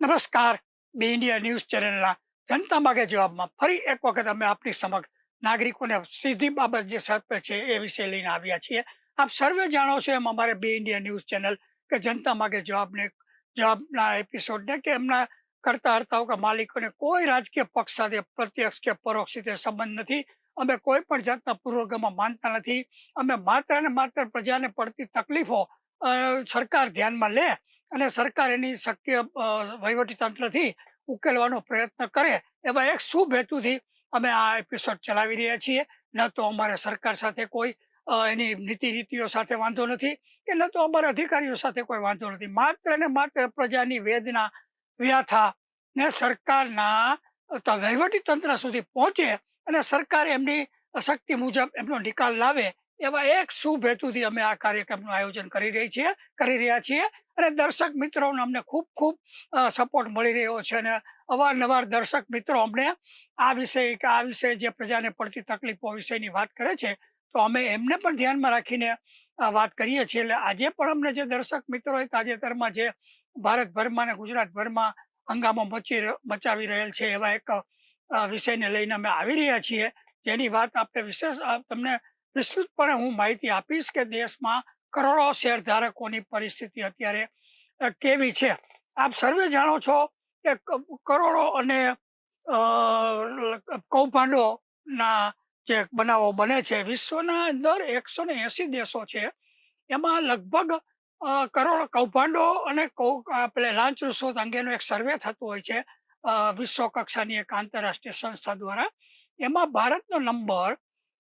નમસ્કાર. બે India news ચેનલના જનતા માગે જવાબમાં ફરી એક વખત અમે આપની સમક્ષ નાગરિકોને સીધી બાબત જે સર્પે છે એ વિશે લઈને આવ્યા છીએ. આપ સર્વે જાણો છો એમ અમારે બે ઇન્ડિયા ન્યૂઝ ચેનલ કે જનતા માગે જવાબના એપિસોડને કે એમના કરતા હર્તાઓ કે માલિકોને કોઈ રાજકીય પક્ષ સાથે પ્રત્યક્ષ કે પરોક્ષ રીતે સંબંધ નથી. અમે કોઈ પણ જાતના પૂર્વગ્રહમાં માનતા નથી. અમે માત્ર ને માત્ર પ્રજાને પડતી તકલીફો સરકાર ધ્યાનમાં લે અને સરકાર એની શક્ય વહીવટીતંત્રથી ઉકેલવાનો પ્રયત્ન કરે એવા એક શુભ હેતુથી અમે આ એપિસોડ ચલાવી રહ્યા છીએ. ન તો અમારે સરકાર સાથે કોઈ એની નીતિ રીતિઓ સાથે વાંધો નથી કે ન તો અમારા અધિકારીઓ સાથે કોઈ વાંધો નથી. માત્ર ને માત્ર પ્રજાની વેદના વ્યથા ને સરકારના વહીવટી તંત્ર સુધી પહોંચે અને સરકાર એમની શક્તિ મુજબ એમનો નિકાલ લાવે એવા એક શુભ હેતુથી અમે આ કાર્યક્રમનું આયોજન કરી રહ્યા છીએ. અને દર્શક મિત્રોને અમને ખૂબ ખૂબ સપોર્ટ મળી રહ્યો છે અને અવારનવાર દર્શક મિત્રો અમને આ વિષય જે પ્રજાને પડતી તકલીફો વિશેની વાત કરે છે તો અમે એમને પણ ધ્યાનમાં રાખીને વાત કરીએ છીએ. એટલે આજે પણ અમને જે દર્શક મિત્રોએ તાજેતરમાં જે ભારતભરમાં અને ગુજરાતભરમાં હંગામો મચાવી રહેલ છે એવા એક વિષયને લઈને અમે આવી રહ્યા છીએ, જેની વાત આપણે તમને વિસ્તૃતપણે હું માહિતી આપીશ કે દેશમાં કરોડો શેરધારકોની પરિસ્થિતિ અત્યારે કેવી છે. આપ સર્વે જાણો છો કે કરોડો અને કૌભાંડોના જે બનાવો બને છે વિશ્વના અંદર 180 દેશો છે, એમાં લગભગ કરોડો કૌભાંડો અને લાંચ રૂશ્વત અંગેનો એક સર્વે થતો હોય છે વિશ્વ કક્ષાની એક આંતરરાષ્ટ્રીય સંસ્થા દ્વારા. એમાં ભારતનો નંબર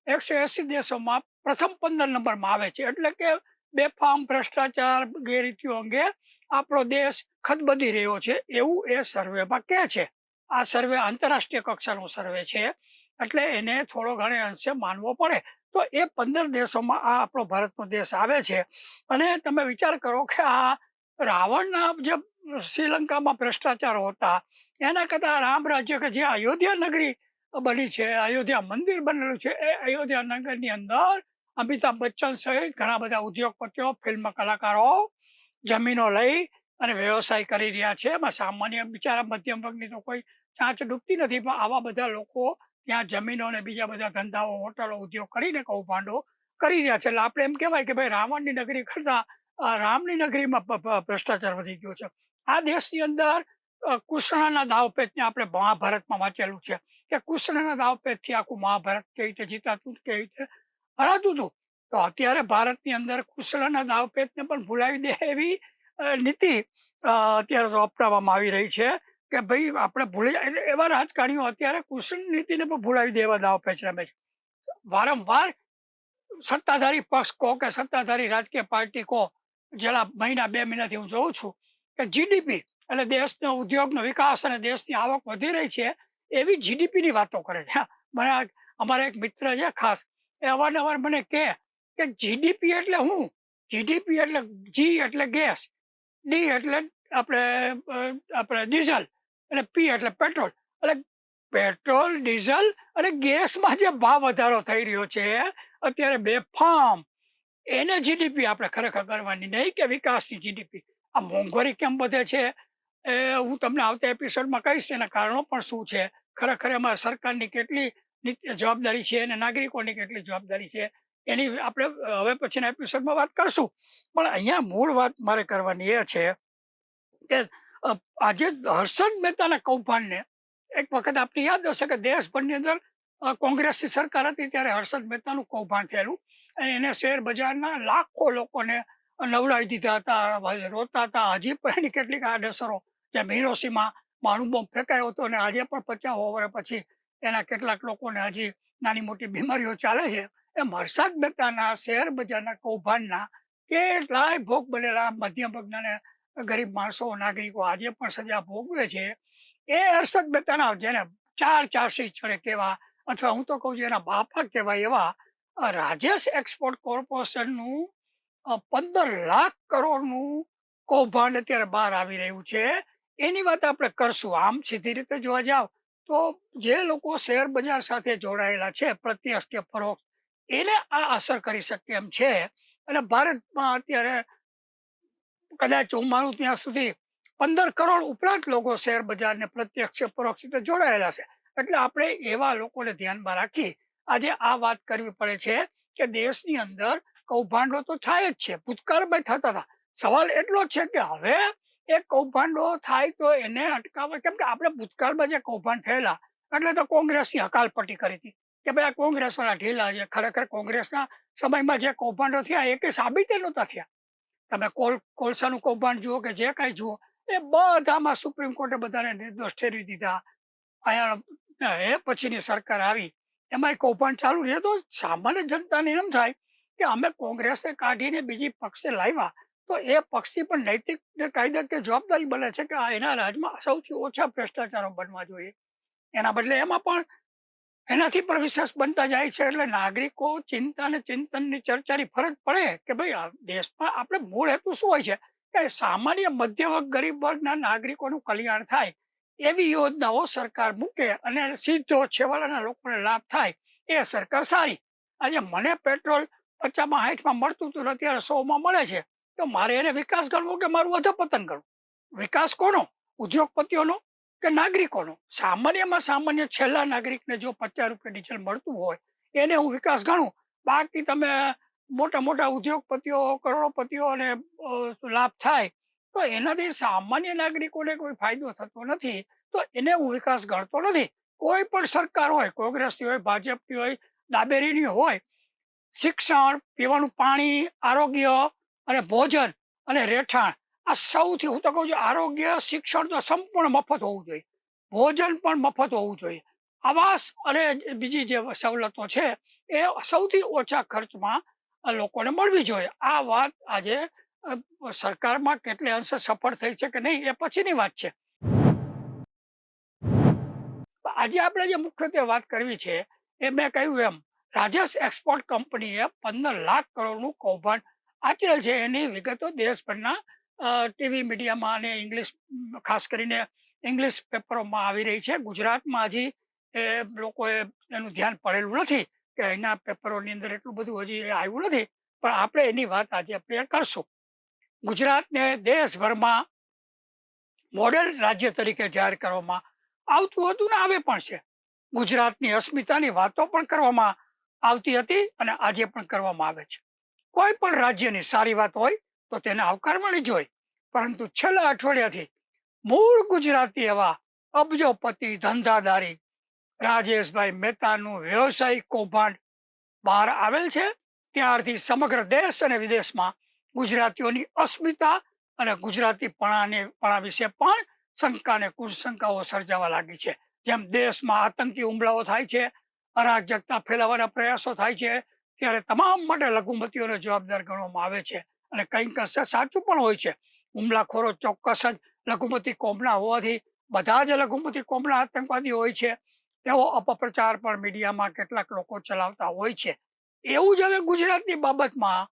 180 દેશોમાં પ્રથમ 15 નંબરમાં આવે છે. એટલે કે બેફામ ભ્રષ્ટાચાર ગેરરીતિઓ અંગે આપણો દેશ ખદબદી રહ્યો છે એવું એ સર્વેમાં કહે છે. આ સર્વે આંતરરાષ્ટ્રીય કક્ષાનો સર્વે છે એટલે એને થોડો ઘણે અંશે માનવો પડે. તો એ 15 દેશોમાં આ આપણો ભારતનો દેશ આવે છે. અને તમે વિચાર કરો કે આ રાવણના જે શ્રીલંકામાં ભ્રષ્ટાચારો હતા એના કરતાં રામ રાજ્ય કે જે અયોધ્યા નગરી બની છે, અયોધ્યા મંદિર બનેલું છે, એ અયોધ્યા નગરની અંદર અમિતાભ બચ્ચન સહિત ઘણા બધા ઉદ્યોગપતિઓ, ફિલ્મ કલાકારો જમીનો લઈ અને વ્યવસાય કરી રહ્યા છે. એમાં સામાન્ય બિચારા મધ્યમ વર્ગની તો કોઈ ચાંચ ડૂબતી નથી, પણ આવા બધા લોકો ત્યાં જમીનો અને બીજા બધા ધંધાઓ, હોટલો, ઉદ્યોગ કરીને કૌભાંડો કરી રહ્યા છે. એટલે આપણે એમ કહેવાય કે ભાઈ રાવણની નગરી કરતા રામની નગરીમાં ભ્રષ્ટાચાર વધી ગયો છે. આ દેશની અંદર કૃષ્ણના દાવપેચને આપણે મહાભારતમાં વાંચેલું છે કે કૃષ્ણના દાવપેચથી આખું મહાભારત કેવી રીતે જીતાતું, કેવી રીતે હરાતું હતું. તો અત્યારે ભારતની અંદર કૃષ્ણના દાવપેચને પણ ભૂલાવી દે એવી નીતિ અત્યારે તો અપનાવવામાં આવી રહી છે કે ભાઈ આપણે ભૂલી એવા રાજકારણીઓ અત્યારે કૃષ્ણ નીતિને પણ ભૂલાવી દે એવા દાવપેચ રમે છે. વારંવાર સત્તાધારી પક્ષ કહો કે સત્તાધારી રાજકીય પાર્ટી કહો, છેલ્લા મહિના 2 મહિનાથી હું જોઉં છું કે જીડીપી એટલે દેશનો ઉદ્યોગનો વિકાસ અને દેશની આવક વધી રહી છે એવી જીડીપીની વાતો કરે છે. મને અમારા એક મિત્ર છે ખાસ, એ અવારનવાર મને કહે કે જીડીપી એટલે હું, જીડીપી એટલે જી એટલે ગેસ, ડી એટલે આપણે ડીઝલ, એટલે પી એટલે પેટ્રોલ. એટલે પેટ્રોલ, ડીઝલ અને ગેસમાં જે ભાવ વધારો થઈ રહ્યો છે અત્યારે બેફામ, એને જીડીપી આપણે ખરેખર કરવાની નહીં કે વિકાસની જીડીપી. આ મોંઘવારી કેમ વધે છે એ હું તમને આવતા એપિસોડમાં કહીશ. એના કારણો પણ શું છે, ખરેખર એમાં સરકારની કેટલી જવાબદારી છે અને નાગરિકોની કેટલી જવાબદારી છે એની આપણે હવે પછીના એપિસોડમાં વાત કરશું. પણ અહીંયા મૂળ વાત મારે કરવાની એ છે કે આજે હર્ષદ મહેતાના કૌભાંડને એક વખત આપને યાદ હશે કે દેશભરની અંદર કોંગ્રેસની સરકાર હતી ત્યારે હર્ષદ મહેતાનું કૌભાંડ થયેલું અને એને શેર બજારના લાખો લોકોને નવડાવી દીધા હતા, રોતા હતા. હજી પણ એની કેટલીક આડઅસરો, જેમ હિરોશીમાં અણુબોમ્બ ફેંકાયો હતો અને આજે પણ 50 વર્ષ પછી એના કેટલાક લોકોને હજી નાની મોટી બીમારીઓ ચાલે છે. એમ હર્ષદ મહેતાના શેર બજારના કૌભાંડના કેટલાય ભોગ બનેલા મધ્યમ વર્ગના ગરીબ માણસો, નાગરિકો આજે પણ સજા ભોગવે છે. એ હર્ષદ મહેતાના જેને ચાર્જશીટ ચડે કેવા, અથવા હું તો કહું છું એના બાપા કહેવાય એવા રાજેશ એક્સપોર્ટ કોર્પોરેશનનું 15 લાખ કરોડનું કૌભાંડ અત્યારે બહાર આવી રહ્યું છે. એની વાત આપણે કરશું. આમ સીધી રીતે જોવા જાવ તો જે લોકો શેર બજાર સાથે જોડાયેલા છે પ્રત્યક્ષ કે પરોક્ષ, એને આ અસર કરી શકે એમ છે. અને ભારતમાં અત્યારે કદાચ હું માનું ત્યાં સુધી 15 કરોડ ઉપરાંત લોકો શેર બજારને પ્રત્યક્ષ પરોક્ષ રીતે જોડાયેલા છે. એટલે આપણે એવા લોકોને ધ્યાનમાં રાખી આજે આ વાત કરવી પડે છે કે દેશની અંદર કૌભાંડો તો થાય જ છે, ભૂતકાળમાં થતા હતા. સવાલ એટલો જ છે કે હવે એ કૌભાંડો થાય તો એને અટકાવવા, કેમ કે આપણે ભૂતકાળમાં જે કૌભાંડ થયેલા એટલે તો કોંગ્રેસની હકાલપટ્ટી કરી હતી કે ભાઈ આ કોંગ્રેસવાળા ઢીલા છે. ખરેખર કોંગ્રેસના સમયમાં જે કૌભાંડો થયા એ કંઈ સાબિત નહોતા થયા. તમે કોલસાનું કૌભાંડ જુઓ કે જે કાંઈ જુઓ, એ બધામાં સુપ્રીમ કોર્ટે બધાને નિર્દોષ ઠેરવી દીધા. અહીંયા એ પછીની સરકાર આવી એમાં કૌભાંડ ચાલુ રહે તો સામાન્ય જનતાને એમ થાય કે અમે કોંગ્રેસને કાઢીને બીજી પક્ષે લાવ્યા તો એ પક્ષથી પણ નૈતિક ને કાયદાકીય જવાબદારી બને છે કે એના રાજમાં સૌથી ઓછા ભ્રષ્ટાચારો બનવા જોઈએ. એના બદલે એમાં પણ એનાથી પણ વિશેષ બનતા જાય છે. એટલે નાગરિકો ચિંતા અને ચિંતનની ચર્ચાની ફરજ પડે કે ભાઈ આ દેશમાં આપણે મૂળ હેતુ શું હોય છે કે સામાન્ય મધ્ય વર્ગ ગરીબ વર્ગના નાગરિકોનું કલ્યાણ થાય એવી યોજનાઓ સરકાર મૂકે અને સીધો છેવાડાના લોકોને લાભ થાય એ સરકાર સારી. આજે મને પેટ્રોલ 50માં 60માં મળતું હતું, અત્યારે 100માં મળે છે, તો મારે એને વિકાસ ગણવો કે મારું અધપતન કરવું? વિકાસ કોનો? ઉદ્યોગપતિઓનો કે નાગરિકોનો? સામાન્યમાં સામાન્ય છેલ્લા નાગરિકને જો 50 રૂપિયા ડીઝલ મળતું હોય એને હું વિકાસ ગણું. બાકી તમે મોટા મોટા ઉદ્યોગપતિઓ કરોડોપતિઓ અને લાભ થાય તો એનાથી સામાન્ય નાગરિકોને કોઈ ફાયદો થતો નથી, તો એને હું વિકાસ ગણતો નથી. કોઈ પણ સરકાર હોય, કોંગ્રેસની હોય, ભાજપની હોય, ડાબેરીની હોય, શિક્ષણ, પીવાનું પાણી, આરોગ્ય અને ભોજન અને રહેઠાણ આ સૌથી, હું તો કહું છું આરોગ્ય શિક્ષણ તો સંપૂર્ણ મફત હોવું જોઈએ, ભોજન પણ મફત હોવું જોઈએ, આવાસ અને બીજી જે સવલતો છે એ સૌથી ઓછા ખર્ચમાં લોકોને મળવી જોઈએ. આ વાત આજે સરકારમાં કેટલે અંશે સફળ થઈ છે કે નહીં એ પછીની વાત છે. આજે આપણે જે મુખ્યત્વે વાત કરવી છે એ મેં કહ્યું એમ રાજેશ એક્સપોર્ટ કંપનીએ 15 લાખ કરોડનું કૌભાંડ આચરેલ છે. એની વિગતો દેશભરના ટીવી મીડિયામાં અને ઇંગ્લિશ, ખાસ કરીને ઇંગ્લિશ પેપરોમાં આવી રહી છે. ગુજરાતમાં હજી એ લોકોએ એનું ધ્યાન પડેલું નથી કે એના પેપરોની અંદર એટલું બધું હજી આવ્યું નથી, પણ આપણે એની વાત આજે આપણે કરશું. ગુજરાતને દેશભરમાં મોડેલ રાજ્ય તરીકે જાહેર કરવામાં આવતું હતું ને આવે પણ છે. ગુજરાતની અસ્મિતાની વાતો પણ કરવામાં આવતી હતી અને આજે પણ કરવામાં આવે છે. કોઈ પણ રાજ્યની સારી વાત હોય તો તેને આવકારવાની જ હોય, પરંતુ છેલ્લા અઠવાડિયાથી મૂળ ગુજરાતી એવા અબજોપતિ ધંધાદારી રાજેશભાઈ મહેતાનું વ્યવસાયિક કૌભાંડ બહાર આવેલ છે. ત્યારથી સમગ્ર દેશ અને વિદેશમાં ગુજરાતીઓની અસ્મિતા અને ગુજરાતીપણા વિશે પણ શંકા અને કુશંકાઓ સર્જાવા લાગી છે. જેમ દેશમાં આતંકી હુમલાઓ થાય છે, અરાજકતા ફેલાવવાના પ્રયાસો થાય છે, ત્યારે તમામ માટે લઘુમતીઓને જવાબદાર ગણવામાં આવે છે અને કંઈક અંશે સાચું પણ હોય છે. હુમલાખોરો ચોક્કસ જ લઘુમતી કોમના હોવાથી બધા જ લઘુમતી કોમના આતંકવાદી હોય છે એવો અપપ્રચાર પણ મીડિયામાં કેટલાક લોકો ચલાવતા હોય છે. એવું જ હવે ગુજરાતની બાબતમાં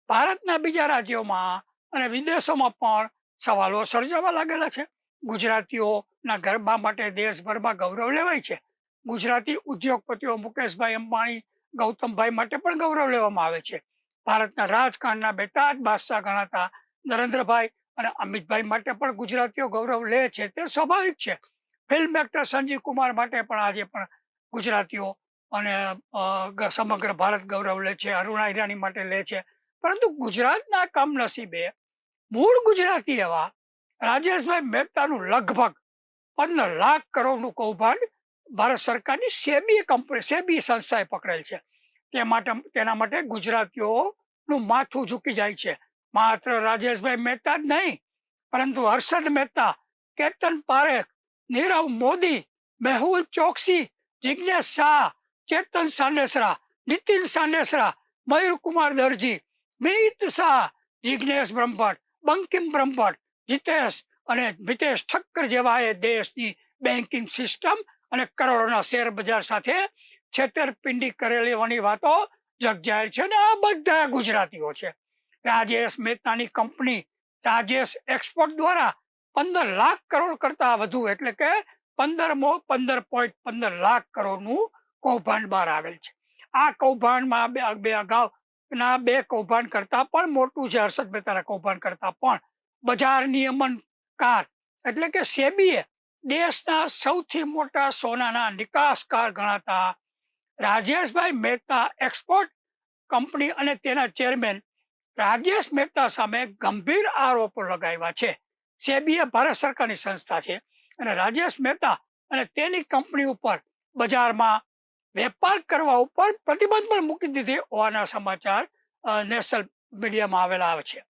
ભારતના બીજા રાજ્યોમાં અને વિદેશોમાં પણ સવાલો સર્જાવા લાગેલા છે. ગુજરાતીઓના ગરબા માટે દેશભરમાં ગૌરવ લેવાય છે. ગુજરાતી ઉદ્યોગપતિઓ મુકેશભાઈ અંબાણી, ગૌતમભાઈ માટે પણ ગૌરવ લેવામાં આવે છે. ભારતના રાજકારણના બે તાજ બાદશાહ ગણાતા નરેન્દ્રભાઈ અને અમિતભાઈ માટે પણ ગુજરાતીઓ ગૌરવ લે છે, તે સ્વાભાવિક છે. ફિલ્મ એક્ટર સંજીવ કુમાર માટે પણ આજે પણ ગુજરાતીઓ અને સમગ્ર ભારત ગૌરવ લે છે. અરુણા ઈરાની માટે લે છે. પરંતુ ગુજરાતના કમનસીબે મૂળ ગુજરાતી એવા રાજેશભાઈ મહેતાનું લગભગ 15 લાખ કરોડનું કૌભાંડ ભારત સરકારની સેબી સંસ્થાએ પકડેલ છે. તેના માટે ગુજરાતીઓનું માથું ઝૂકી જાય છે. માત્ર રાજેશભાઈ મહેતા જ નહીં, પરંતુ હર્ષદ મહેતા, કેતન પારેખ, નીરવ મોદી, મેહુલ ચોકસી, જિજ્ઞેશ શાહ, ચેતન સાંડેસરા, નીતિન સાંડેસરા, મયુરકુમાર દરજી, મિત શાહ, જિજ્ઞેશ બ્રહ્મભટ્ટ, બંકિમ બ્રહ્મભટ્ટ, જીતેશ અને મિતેશ ઠક્કર જેવા એ દેશની બેન્કિંગ સિસ્ટમ અને કરોડોના શેર બજાર સાથે છેતરપિંડી કરેલી વાતો જગજાહેર છે ને આ બધા ગુજરાતીઓ છે. રાજેશ મહેતાની કંપની રાજેશ એક્સપોર્ટ દ્વારા 15 લાખ કરોડ કરતા વધુ એટલે કે 15.15 લાખ કરોડનું કૌભાંડ બહાર આવેલ છે. આ કૌભાંડમાં અગાઉના બે કૌભાંડ કરતા પણ મોટું છે. હર્ષદ મહેતાના કૌભાંડ કરતા પણ બજાર નિયમનકાર એટલે કે સેબીએ દેશના સૌથી મોટા સોનાના નિકાસકાર ગણાતા રાજેશભાઈ મહેતા એક્સપોર્ટ કંપની અને તેના ચેરમેન રાજેશ મહેતા સામે ગંભીર આરોપો લગાવ્યા છે. સેબીએ ભારત સરકારની સંસ્થા છે અને રાજેશ મહેતા અને તેની કંપની ઉપર બજારમાં વેપાર કરવા ઉપર પ્રતિબંધ પણ મૂકી દીધી હોવાના સમાચાર નેશનલ મીડિયામાં આવેલા છે.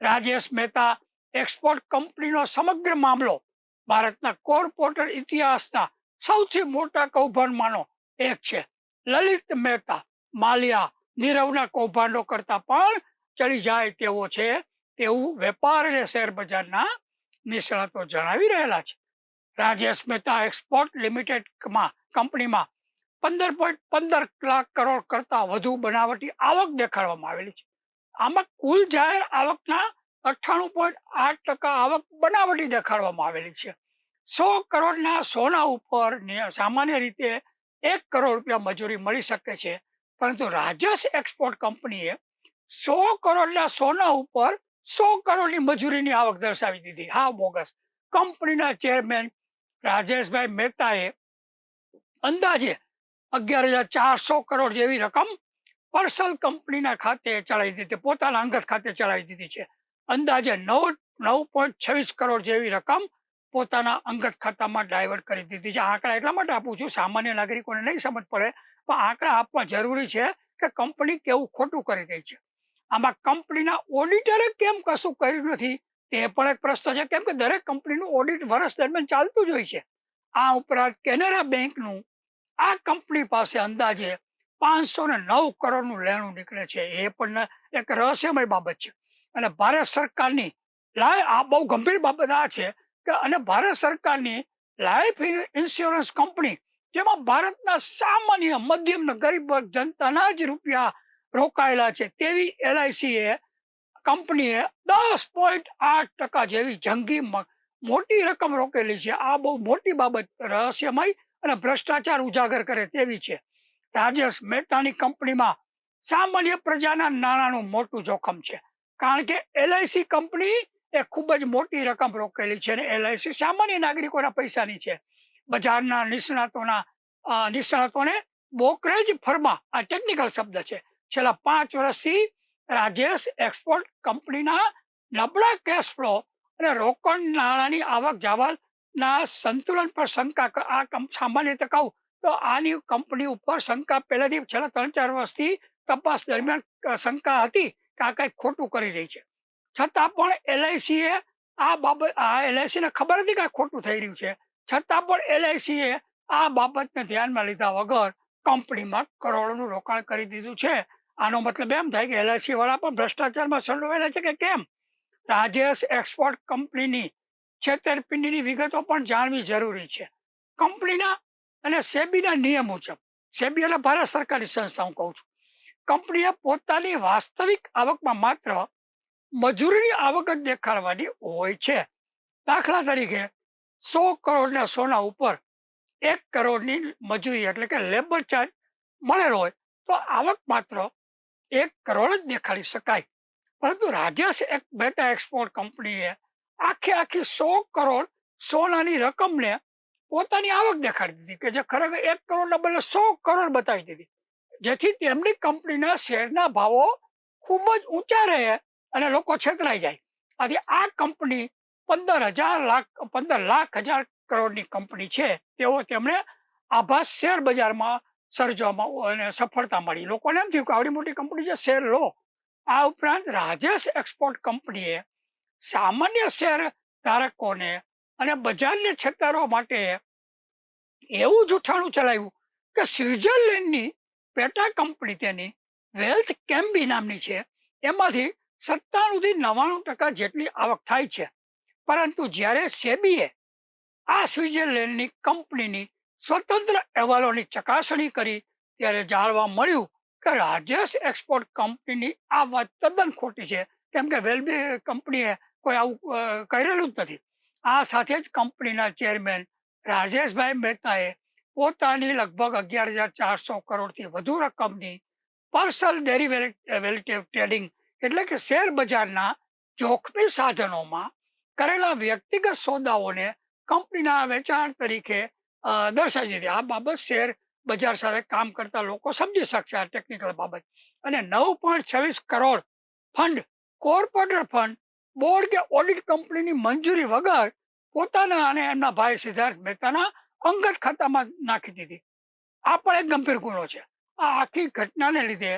રાજેશ મહેતા એક્સપોર્ટ કંપનીનો સમગ્ર મામલો ભારતના કોર્પોરેટ ઇતિહાસના સૌથી મોટા કૌભાંડમાંનો એક છે. લલિત મહેતા માલ્યા નીરવના કૌભાંડો કરતા પણ ચડી જાય તેવો છે તેવું વેપાર અને શેર બજારના નિષ્ણાતો જણાવી રહેલા છે. રાજેશ મહેતા એક્સપોર્ટ લિમિટેડમાં કંપનીમાં 15.15 લાખ કરોડ કરતા વધુ બનાવટી આવક દેખાડવામાં આવેલી છે. આમાં કુલ જાહેર આવકના 98.8% આવક બનાવટી દેખાડવામાં આવેલી છે. 100 કરોડના સોના ઉપર સામાન્ય રીતે 1 કરોડ રૂપિયા મજૂરી મળી શકે છે, પરંતુ રાજેશ એક્સપોર્ટ કંપનીએ 100 કરોડના સોના ઉપર 100 કરોડની મજૂરીની આવક દર્શાવી દીધી. હા, બોગસ. કંપનીના ચેરમેન રાજેશભાઈ મહેતાએ અંદાજે 11,400 કરોડ જેવી રકમ પર્સનલ કંપનીના ખાતે ચડાવી દીધી, પોતાના અંગત ખાતે ચડાવી દીધી છે. અંદાજે 9.26 કરોડ જેવી રકમ પોતાના અંગત ખાતામાં ડાયવર્ટ કરી દીધી છે. આંકડા એટલા માટે આપું છું, સામાન્ય નાગરિકોને નહીં સમજ પડે, પણ આંકડા આપવા જરૂરી છે કે કંપની કેવું ખોટું કરી રહી છે. આમાં કંપનીના ઓડિટરે કેમ કશું કર્યું નથી તે પણ એક પ્રશ્ન છે, કેમ કે દરેક કંપનીનું ઓડિટ વર્ષ દરમિયાન ચાલતું જ હોય છે. આ ઉપરાંત કેનેરા બેંકનું આ કંપની પાસે અંદાજે 509 કરોડનું લેણું નીકળે છે. એ પણ એક રહસ્યમય બાબત છે. અને ભારત સરકારની આ બહુ ગંભીર બાબત આ છે કે અને ભારત સરકારની લાઈફ ઇન્સ્યોરન્સ કંપની, જેમાં ભારતના સામાન્ય મધ્યમ ગરીબ વર્ગ જનતાના જ રૂપિયા રોકાયેલા છે, તેવી LICએ કંપનીએ 10.8% જેવી જંગી મોટી રકમ રોકેલી છે. આ બહુ મોટી બાબત, રહસ્યમય અને ભ્રષ્ટાચાર ઉજાગર કરે તેવી છે. રાજેશ મહેતાની કંપનીમાં સામાન્ય પ્રજાના નાણાંનું મોટું જોખમ છે, કારણ કે LIC કંપની એ ખૂબ જ મોટી રકમ રોકેલી છે અને LIC સામાન્ય નાગરિકોના પૈસાની છે. બજારના નિષ્ણાતોને બ્રોકરેજ ફર્મા, આ ટેકનિકલ શબ્દ છે, છેલ્લા 5 વર્ષથી રાજેશ એક્સપોર્ટ કંપનીના નબળા કેશ ફ્લો અને રોકડ નાણાંની આવક જાવકના સંતુલન પર શંકા, આ સામાન્ય રીતે કહું તો આની કંપની ઉપર શંકા પહેલાથી છેલ્લા 3-4 વર્ષથી તપાસ દરમિયાન શંકા હતી કે આ કંઈક ખોટું કરી રહી છે. છતાં પણ LICએ આ બાબત, LICને ખબર હતી કે આ ખોટું થઈ રહ્યું છે, છતાં પણ LICએ આ બાબતને ધ્યાનમાં લીધા વગર કંપનીમાં કરોડોનું રોકાણ કરી દીધું છે. આનો મતલબ એમ થાય કે LIC વાળા પણ ભ્રષ્ટાચારમાં સંડોવાયેલા છે કે કેમ? રાજેશ એક્સપોર્ટ કંપનીની છેતરપિંડીની વિગતો પણ જાણવી જરૂરી છે. કંપનીના અને સેબીના નિયમ મુજબ, સેબી એટલે ભારત સરકારની સંસ્થા હું કહું છું, કંપનીએ પોતાની વાસ્તવિક આવકમાં માત્ર મજૂરીની આવક જ દેખાડવાની હોય છે. દાખલા તરીકે 100 કરોડના સોના ઉપર 1 કરોડની મજૂરી એટલે કે લેબર ચાર્જ મળેલો હોય તો આવક માત્ર 1 કરોડ જ દેખાડી શકાય. પરંતુ રાજેશ મહેતા એક્સપોર્ટ કંપનીએ આખી 100 કરોડ સોનાની રકમને પોતાની આવક દેખાડી દીધી, કે જે ખરેખર 1 કરોડના બદલે 100 કરોડ બતાવી દીધી, જેથી તેમની કંપનીના શેરના ભાવો ખૂબ જ ઊંચા રહે અને લોકો છેતરાઈ જાય. આથી આ કંપની 15,00,000 કરોડની કંપની છે તેવો તેમણે આભાસ શેર બજારમાં સર્જવામાં અને સફળતા મળી. લોકોને એમ થયું કે આવડી મોટી કંપની છે, શેર લો. આ ઉપરાંત રાજેશ એક્સપોર્ટ કંપનીએ સામાન્ય શેર ધારકોને અને બજારને છેતરવા માટે એવું જૂઠાણું ચલાવ્યું કે સ્વિટ્ઝરલેન્ડની પેટા કંપની તેની વેલ્થ કેમ્બી નામની છે, એમાંથી 97-99% જેટલી આવક થાય છે. પરંતુ જ્યારે સેબીએ આ સ્વિટ્ઝરલેન્ડની કંપનીની સ્વતંત્ર અહેવાલોની ચકાસણી કરી ત્યારે જાણવા મળ્યું કે રાજેશ એક્સપોર્ટ કંપનીની આ વાત તદ્દન ખોટી છે, કેમ કે વેલ્બી કંપનીએ કોઈ આવું કરેલું જ નથી. આ સાથે જ કંપનીના ચેરમેન રાજેશભાઈ મહેતાએ પોતાની લગભગ 11,400 કરોડથી વધુ રકમની પર્સનલ ડેરિવેટિવ ટ્રેડિંગ એટલે કે શેર બજારના જોખમી સાધનોમાં કરેલા વ્યક્તિગત સોદાઓને કંપનીના વેચાણ તરીકે દર્શાવી દીધી. આ બાબત શેર બજાર સાથે કામ કરતા લોકો સમજી શકશે આ ટેકનિકલ બાબત. અને 9.26 crore fund, corporate fund, board કે ઓડિટ કંપનીની મંજૂરી વગર પોતાના અને એમના ભાઈ સિદ્ધાર્થ મહેતાના અંગત ખાતામાં નાખી દીધી. આ પણ એક ગંભીર ગુનો છે. આ આખી ઘટનાને લીધે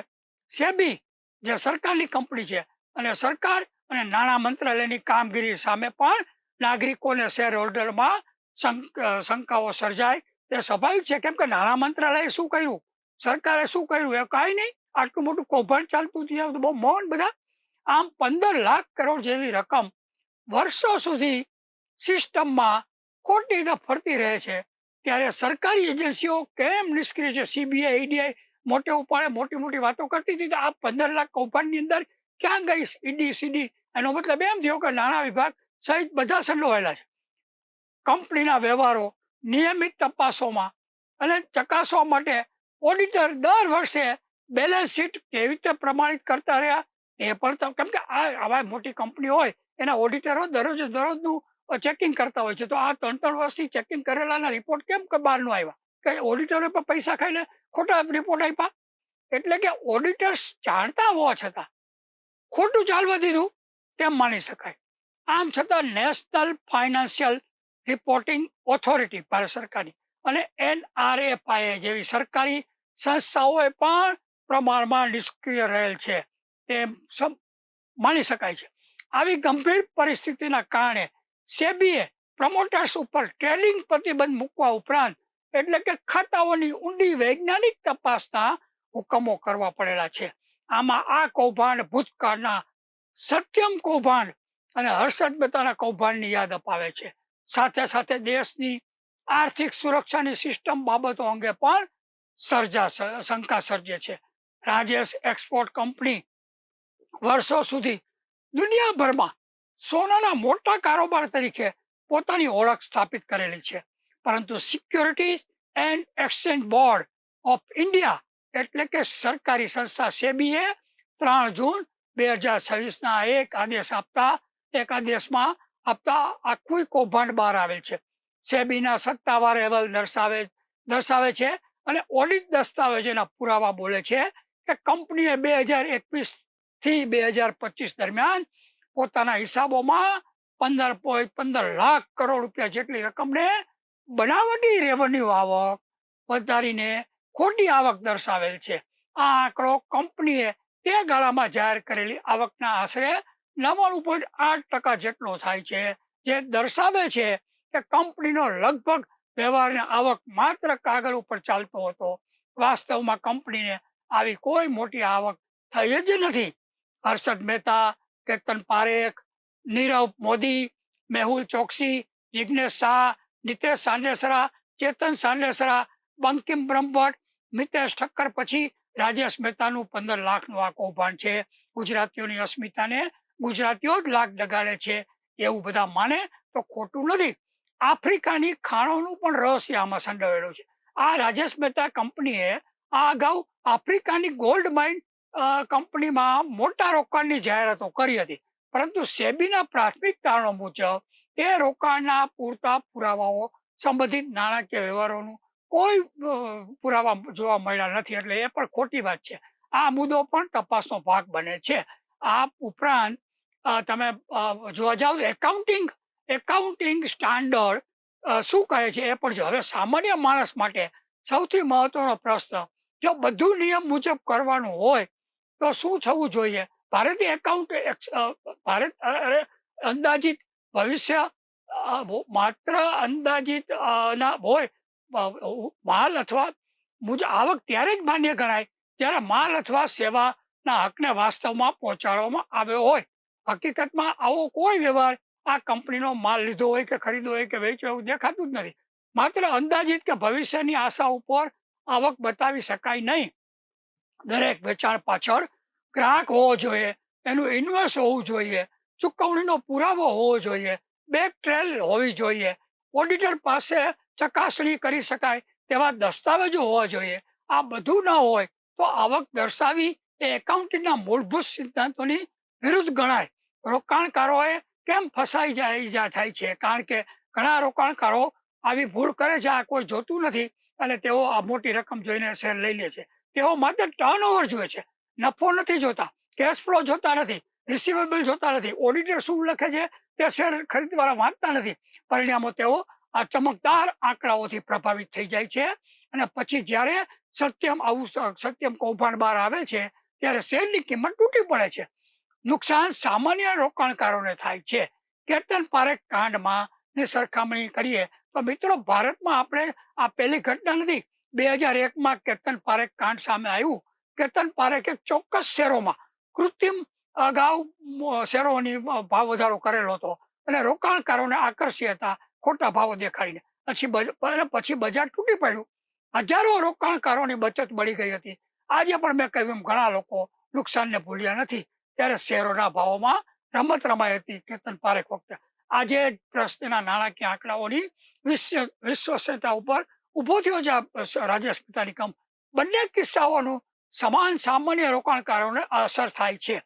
સેબી જે સરકારની કંપની છે અને સરકાર અને નાણાં મંત્રાલયની કામગીરી સામે પણ નાગરિકોને શેર હોલ્ડરમાં શંકાઓ સર્જાય. તે સ્વાભાવિક છે, કેમ કે નાણાં મંત્રાલયે શું કર્યું, સરકારે શું કર્યું, એ કાંઈ નહીં. આટલું મોટું કૌભાંડ ચાલતું થયું તો બહુ મૌન બધા. આમ 15 લાખ કરોડ જેવી રકમ વર્ષો સુધી સિસ્ટમમાં ખોટી રીતે ફરતી રહે છે. ત્યારે સરકારી એજન્સીઓ કેમ નિષ્ક્રિય છે? સીબીઆઈ, ઈડીઆઈ મોટે ઉપાડે મોટી મોટી વાતો કરતી હતી. આ 15 લાખ કૌભાંડની અંદર ક્યાં ગઈ ઈડી સીડી? એનો મતલબ એમ થયો કે નાણાં વિભાગ સહિત બધા સંડોવાયેલા છે. કંપનીના વ્યવહારો નિયમિત તપાસોમાં અને ચકાસવા માટે ઓડિટર દર વર્ષે બેલેન્સ શીટ કેવી રીતે પ્રમાણિત કરતા રહ્યા એ પણ, કેમ કે આવા મોટી કંપની હોય એના ઓડિટરો દરરોજનું ચેકિંગ કરતા હોય છે. તો આ 3 વર્ષથી ચેકિંગ કરેલાના રિપોર્ટ કેમ બહાર ન આવ્યા? કે ઓડિટરોએ પણ પૈસા ખાઈને ખોટા રિપોર્ટ આપ્યા? એટલે કે ઓડિટર્સ જાણતા હોવા છતાં ખોટું ચાલવા દીધું તેમ માની શકાય. આમ છતાં national financial reporting authority Bharat સરકારની અને NRFIA જેવી સરકારી સંસ્થાઓએ પણ પ્રમાણમાં નિષ્ક્રિય રહેલ છે તેમ માની શકાય છે. આવી ગંભીર પરિસ્થિતિના કારણે સેબીએ પ્રમોટર્સ ઉપર ટ્રેડિંગ પ્રતિબંધ મૂકવા ઉપરાંત એટલે કે ખાતાઓની ઊંડી વૈજ્ઞાનિક તપાસના હુકમો કરવા પડેલા છે. આમાં આ કૌભાંડ ભૂતકાળના સત્યમ કૌભાંડ અને હર્ષદ મહેતાના કૌભાંડની યાદ અપાવે છે. સાથે સાથે દેશની આર્થિક સુરક્ષાની સિસ્ટમ બાબતો અંગે પણ શંકા સર્જે છે. રાજેશ એક્સપોર્ટ કંપની વર્ષો સુધી દુનિયાભરમાં સોનાના મોટા કારોબાર તરીકે પોતાની ઓળખ સ્થાપિત કરેલી છે. પરંતુ securities and exchange board of India એટલે કે સરકારી સંસ્થા સેબીએ 3 જૂન 2026ના એક આદેશમાં આપતા આખું કૌભાંડ બહાર આવેલ છે. સેબીના સત્તાવાર અહેવાલ દર્શાવે છે અને ઓડિટ દસ્તાવેજોના પુરાવા બોલે છે કે કંપનીએ 2021 થી 2025 દરમિયાન પોતાના હિસાબોમાં 15.15 લાખ કરોડ રૂપિયા જેટલી રકમને બનાવટી રેવન્યુ આવક વધારીને ખોટી આવક દર્શાવેલ છે. આ આંકડો કંપનીએ તે ગાળામાં જાહેર કરેલી આવકના આશરે 99.8% જેટલો થાય છે, જે દર્શાવે છે કે કંપનીનો લગભગ વ્યવહારની આવક માત્ર કાગળ ઉપર ચાલતો હતો. વાસ્તવમાં કંપનીને આવી કોઈ મોટી આવક થઈ જ નથી. હર્ષદ મહેતા, કેતન પારેખ, નીરવ મોદી, મેહુલ ચોકસી, જિગ્નેશ શાહ, નિતેશ સાંડેસરા, ચેતન સાંડેસરા, બંકિમ બ્રહ્મભટ્ટ, મિતેશ ઠક્કર પછી રાજેશ મહેતાનું 15 લાખનું આ કૌભાંડ છે. ગુજરાતીઓની અસ્મિતાને ગુજરાતીઓ જ લાખ ડગાડે છે એવું બધા માને તો ખોટું નથી. આફ્રિકાની ખાણોનું પણ રહસ્ય આમાં સંડોવાયેલું છે. આ રાજેશ મહેતા કંપનીએ આ અગાઉ આફ્રિકાની ગોલ્ડ માઇન કંપનીમાં મોટા રોકાણની જાહેરાતો કરી હતી, પરંતુ સેબીના પ્રાથમિક તારણો મુજબ એ રોકાણના પૂરતા પુરાવાઓ સંબંધિત નાણાકીય વ્યવહારોનું કોઈ પુરાવા જોવા મળ્યા નથી. એટલે એ પણ ખોટી વાત છે. આ મુદ્દો પણ તપાસનો ભાગ બને છે. આ ઉપરાંત તમે જોવા જાઓ એકાઉન્ટિંગ સ્ટાન્ડર્ડ શું કહે છે એ પણ જો. હવે સામાન્ય માણસ માટે સૌથી મહત્વનો પ્રશ્ન, જો બધું નિયમ મુજબ કરવાનું હોય તો શું થવું જોઈએ? ભારતીય અંદાજિત ભવિષ્ય માત્ર અંદાજિત ના હોય. માલ અથવા આવક ત્યારે જ માન્ય ગણાય જ્યારે માલ અથવા સેવાના હકને વાસ્તવમાં પહોંચાડવામાં આવ્યો હોય. હકીકતમાં આવો કોઈ વ્યવહાર આ કંપનીનો માલ લીધો હોય કે ખરીદો હોય કે વેચ્યો એવું દેખાતું જ નથી. માત્ર અંદાજિત કે ભવિષ્યની આશા ઉપર આવક બતાવી શકાય નહીં. દરેક વેચાણ પાછળ ગ્રાહક હોવો જોઈએ, એનું ઇન્વોઇસ હોવું જોઈએ, ચૂકવણીનો પુરાવો હોવો જોઈએ, બેંક ટ્રેલ હોવી જોઈએ, ઓડિટર પાસે ચકાસણી કરી શકાય તેવા દસ્તાવેજો હોવા જોઈએ. આ બધું ન હોય તો આવક દર્શાવી એ એકાઉન્ટિંગના મૂળભૂત સિદ્ધાંતોની વિરુદ્ધ ગણાય. રોકાણકારોએ કેમ ફસાઈ જાય થાય છે? કારણ કે ઘણા રોકાણકારો આવી ભૂલ કરે છે, આ કોઈ જોતું નથી અને તેઓ આ મોટી રકમ જોઈને શેર લઈ લે છે. તેઓ માત્ર ટર્નઓવર જુએ છે, નફો નથી જોતા, કેશ ફ્લો જોતા નથી, રિસીવેબલ જોતા નથી. ઓડિટર શું લખે છે તે શેર ખરીદવાળા વાંચતા નથી. પરિણામો તેઓ આ ચમકદાર આંકડાઓથી પ્રભાવિત થઈ જાય છે અને પછી જ્યારે સત્યમ કૌભાંડ બહાર આવે છે ત્યારે શેરની કિંમત તૂટી પડે છે. નુકસાન સામાન્ય રોકાણકારોને થાય છે. કેતન પારેખ કાંડમાં ની સરખામણી કરીએ તો મિત્રો, ભારતમાં આપણે આ પહેલી ઘટના નથી. 2001માં કેતન પારેખ કાંડ સામે આવ્યું. કેતન પારેખે ચોક્કસ શેરોમાં કૃત્રિમ અગાઉ શેરોની ભાવ વધારો કરેલો હતો અને રોકાણકારોને આકર્ષી હતા ખોટા ભાવો દેખાડીને. પછી બજાર તૂટી પડ્યું. હજારો રોકાણકારોની બચત બળી ગઈ હતી. આજે પણ મેં કહ્યું ઘણા લોકો નુકસાનને ભૂલ્યા નથી. ત્યારે શેરોના ભાવોમાં રમત રમાઈ હતી કેતન પારેખ વખતે. આજે ટ્રસ્ટના નાણાકીય આંકડાઓની વિશ્વસનીયતા ઉપર ઉભો થયો છે રાજેશ પિતા નિકમ. બંને કિસ્સાઓનું સમાન સામાન્ય રોકાણકારોને અસર થાય છે.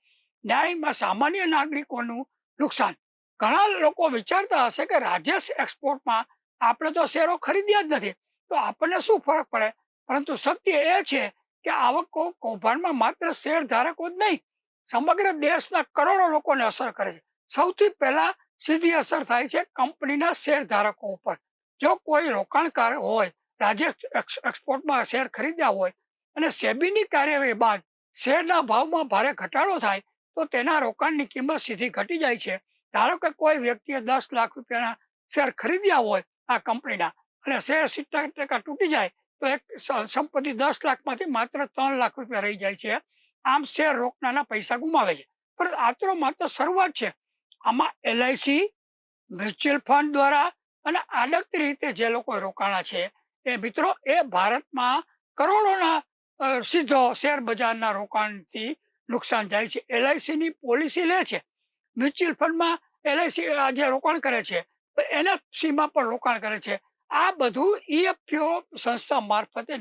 ન્યાયમાં સામાન્ય નાગરિકોનું નુકસાન. ઘણા લોકો વિચારતા હશે કે રાજેશ એક્સપોર્ટમાં આપણે તો શેરો ખરીદ્યા જ નથી, તો આપણને શું ફરક પડે? પરંતુ સત્ય એ છે કે આવક કૌભાંડમાં માત્ર શેર ધારકો જ નહીં, સમગ્ર દેશના કરોડો લોકોને અસર કરે છે. સૌથી પહેલા સીધી અસર થાય છે કંપનીના શેર ધારકો ઉપર. જો કોઈ રોકાણકાર હોય, રાજેશ એક્સપોર્ટમાં શેર ખરીદ્યા હોય અને સેબીની કાર્યવાહી બાદ શેરના ભાવમાં ભારે ઘટાડો થાય તો તેના રોકાણની કિંમત સીધી ઘટી જાય છે. ધારો કે કોઈ વ્યક્તિએ 10 લાખ રૂપિયાના શેર ખરીદ્યા હોય આ કંપનીના અને શેર 70% તૂટી જાય તો એક સંપત્તિ 10 લાખમાંથી માત્ર 3 લાખ રૂપિયા રહી જાય છે. આમ શેર રોકનારના પૈસા ગુમાવે છે. પણ આ તો માત્ર શરૂઆત છે. આમાં એલઆઈસી, મ્યુચ્યુઅલ ફંડ દ્વારા અને આડકતી રીતે જે લોકો રોકાણા છે એ મિત્રો, એ ભારતમાં કરોડોના સીધો શેર બજારના રોકાણથી નુકસાન જાય છે. એલઆઈસીની પોલિસી લે છે, મ્યુચ્યુઅલ ફંડમાં એલઆઈસી જે રોકાણ કરે છે, એનએફસીમાં પણ રોકાણ કરે છે. આ બધું ઈએફપીઓ સંસ્થા મારફતે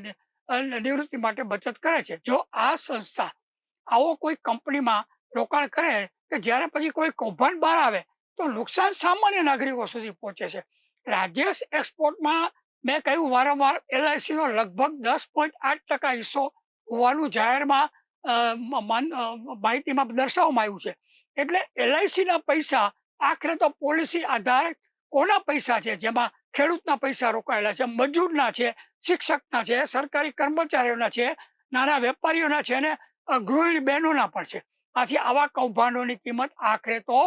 નિવૃત્તિ માટે બચત કરે છે. જો આ સંસ્થા આવો કોઈ કંપનીમાં રોકાણ કરે કે જ્યારે પછી કોઈ કૌભાંડ બહાર આવે તો નુકસાન સામાન્ય નાગરિકો સુધી પહોંચે છે. રાજેશ એક્સપોર્ટમાં મેં કહ્યું વારંવાર, એલઆઈસીનો લગભગ 10.8% હિસ્સો હોવાનું જાહેરમાં માહિતીમાં દર્શાવવામાં આવ્યું છે. એટલે એલઆઈસીના પૈસા આખરે તો પોલિસી આધાર કોના પૈસા છે, જેમાં ખેડૂતના પૈસા રોકાયેલા છે, મજૂરના છે, શિક્ષકના છે, સરકારી કર્મચારીઓના છે, નાના વેપારીઓના છે અને ગૃહિણી બહેનોના પણ છે. આથી આવા કૌભાંડોની કિંમત આખરે તો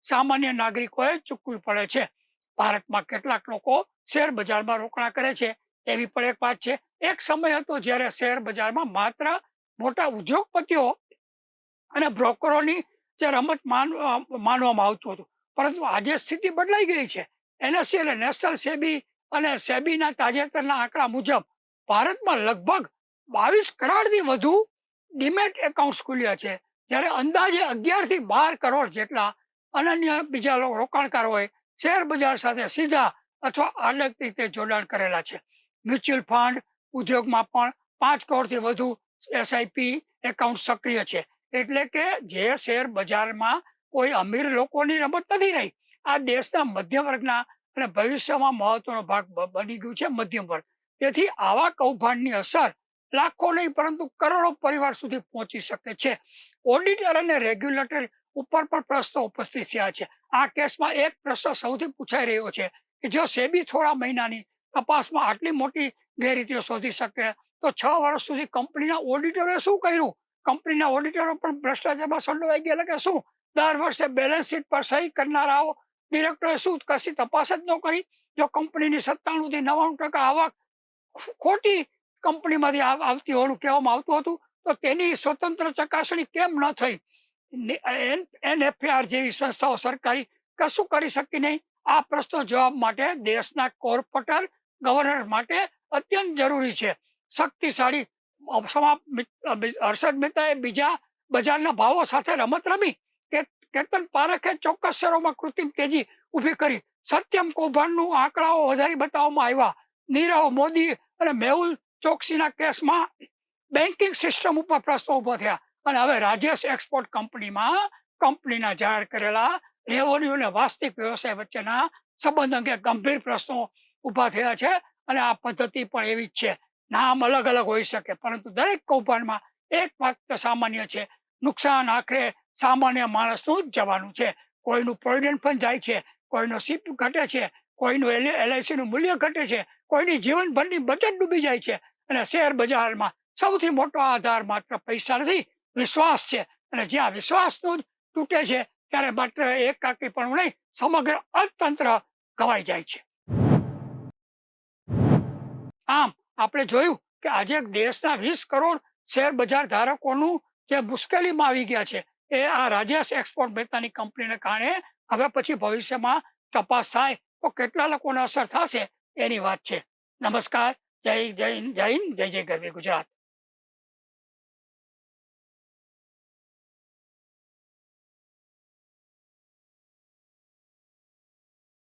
સામાન્ય નાગરિકોએ ચૂકવવી પડે છે. ભારતમાં કેટલાક લોકો શેર બજારમાં રોકાણ કરે છે એવી પણ એક વાત છે. એક સમય હતો જ્યારે શેર બજારમાં માત્ર મોટા ઉદ્યોગપતિઓ અને બ્રોકરોની જે રમત માનવામાં આવતું હતું, પરંતુ આજે સ્થિતિ બદલાઈ ગઈ છે. એનએસસી એટલે નેશનલ સેબી અને સેબીના તાજેતરના આંકડા મુજબ ભારતમાં લગભગ 22 કરોડથી વધુ ડીમેટ એકાઉન્ટ ખુલ્યા છે, જ્યારે અંદાજે 11 થી 12 કરોડ જેટલા અનન્ય બીજા રોકાણકારોએ શેર બજાર સાથે સીધા અથવા આડક રીતે જોડાણ કરેલા છે. મ્યુચ્યુઅલ ફંડ ઉદ્યોગમાં પણ 5 કરોડથી વધુ એસઆઈપી એકાઉન્ટ સક્રિય છે. એટલે કે જે શેર બજારમાં કોઈ અમીર લોકોની રમત નથી રહી. આ દેશના મધ્યમ વર્ગના અને ભવિષ્યમાં મહત્વનો ભાગ બની ગયું છે મધ્યમ વર્ગ. તેથી આવા કૌભાંડની અસર લાખો નહીં પરંતુ કરોડો પરિવાર સુધી પહોંચી શકે છે. ઓડિટર અને રેગ્યુલેટર ઉપર પણ પ્રશ્નો ઉપસ્થિત થયા છે. આ કેસમાં એક પ્રશ્ન સૌથી પૂછાઈ રહ્યો છે કે જો સેબી થોડા મહિનાની તપાસમાં આટલી મોટી ગેરરીતિઓ શોધી શકે તો 6 વર્ષ સુધી કંપનીના ઓડિટરોએ શું કર્યું? કંપનીના ઓડિટરો પણ ભ્રષ્ટાચારમાં સંડોવાઈ ગયેલા કે શું? દર વર્ષે બેલેન્સ શીટ પર સહી કરનારાઓ ડિરેક્ટરે શું કશી તપાસ જ ન કરી? જો કંપનીની 97 થી 99% આવક ખોટી કંપનીમાંથી આવતી હોવાનું કહેવામાં આવતું હતું તો તેની સ્વતંત્ર ચકાસણી કેમ ન થઈ? એનએફઆર જેવી સંસ્થાઓ સરકારી કશું કરી શકી નહીં. આ પ્રશ્નો જવાબ માટે દેશના કોર્પોરેટર ગવર્નર માટે અત્યંત જરૂરી છે. શક્તિશાળી હર્ષદ મહેતાએ બીજા બજારના ભાવો સાથે રમત રમી. કેતન પારેખે ચોક્કસ શેરોમાં કૃત્રિમ તેજી ઊભી કરી. સત્યમ કૌભાંડનું આંકડાઓ વધારી બતાવવામાં આવ્યા. નીરવ મોદી અને મેહુલ ચોકસીના કેસમાં બેન્કિંગ સિસ્ટમ ઉપર પ્રશ્નો ઉભા થયા અને હવે રાજેશ એક્સપોર્ટ કંપનીના જાહેર કરેલા રેવન્યુ અને વાસ્તવિક વ્યવસાય વચ્ચેના સંબંધ અંગે ગંભીર પ્રશ્નો ઊભા થયા છે. અને આ પદ્ધતિ પણ એવી જ છે. નામ અલગ અલગ હોઈ શકે, પરંતુ દરેક કૌભાંડમાં એક વાત સામાન્ય છે: નુકસાન આખરે સામાન્ય માણસનું જ જવાનું છે. કોઈનું પ્રોવિડન્ટ ફંડ જાય છે, કોઈનો સીપ ઘટે છે, કોઈનું LIC નું મૂલ્ય ઘટે છે, કોઈની જીવનભરની બચત ડૂબી જાય છે. અને શેર બજારમાં સૌથી મોટો આધાર માત્ર પૈસા નથી, વિશ્વાસ છે. અને જ્યાં વિશ્વાસનું જ તૂટે છે, ત્યારે માત્ર એકાકી પણ નહીં, સમગ્ર અર્થતંત્ર ગવાઈ જાય છે. આમ આપણે જોયું કે આજે દેશના 20 કરોડ શેર બજાર ધારકોનું જે મુશ્કેલીમાં આવી ગયા છે, એ આ રાજેશ એક્સપોર્ટ મહેતાની કંપનીને કારણે હવે પછી ભવિષ્યમાં તપાસ થાય તો કેટલા લોકોને અસર થશે એની વાત છે. નમસ્કાર. જય હિન્દ, જય હિન્દ, જય જય ગરવી ગુજરાત.